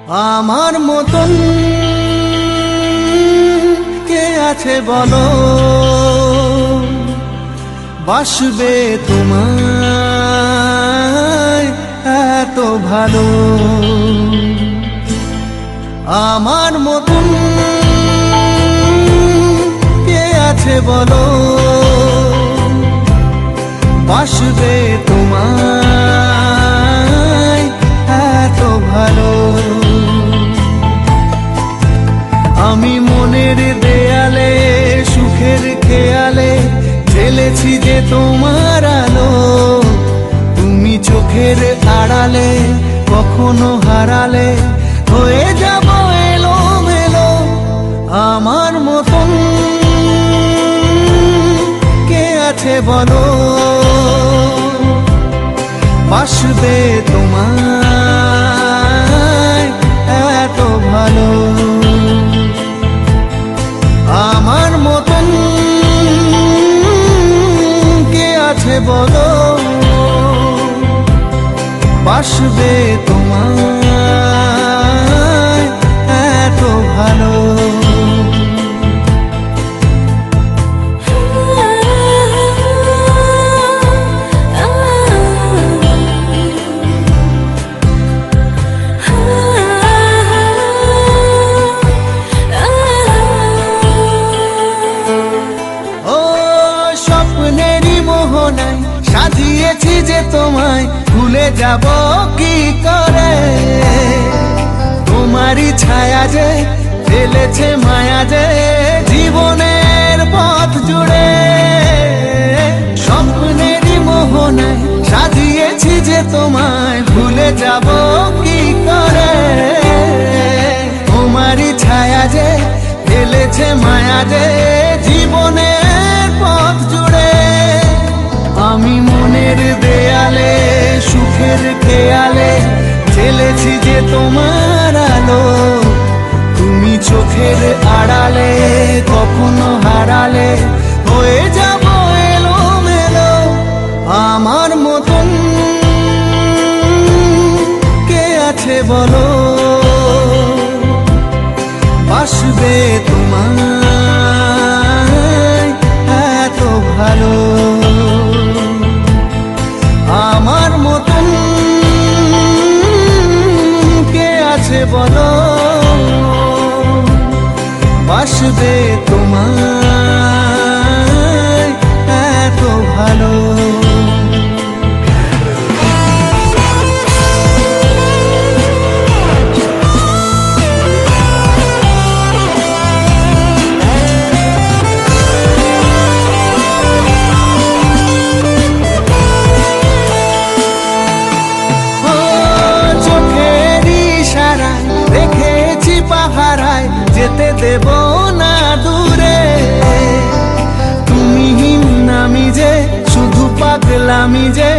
আমার মতন কে আছে বলো, বাসবে তোমায় এত ভালো। আমার মতন কে আছে বলো, বাসবে তোমায় এত ভালো। আমি মনের দেয়ালে সুখের খেয়ালে ঢেলেছি যে তোমার আলো, তুমি চোখের আড়ালে কখনো হারালে হয়ে যাব এলোমেলো। আমার মতন কে আছে বলো, বাসবে তোমায় এত ভালো। আমার মতন কে আছে বলো, বাসবে তোমায় এত ভালো। সাজিয়েছি যে তোমায় ভুলে যাব কি করে, তোমারই ছায়া যে ফেলেছে মায়া যে জীবনের পথ জুড়ে। স্বপ্নেরই মোহনায় সাজিয়েছি যে তোমায় ভুলে যাব কি করে, তোমারই ছায়া যে ফেলেছে মায়া যে জীবনের পথ জুড়ে। আমি মনের দেয়ালে সুখের খেয়ালে ঢেলেছি যে তোমার আলো, তুমি চোখের আড়ালে কখনো হারালে হয়ে যাব এলোমেলো। আমার মতন কে আছে বলো, বাসবে তোমায় এত ভালো। আমার মতন কে আছে বলো, বাসবে তোমায় এত ভালো। পাহারায় যেতে দেব না দূরে, তুমি নামি যে শুধু পাগলামি যে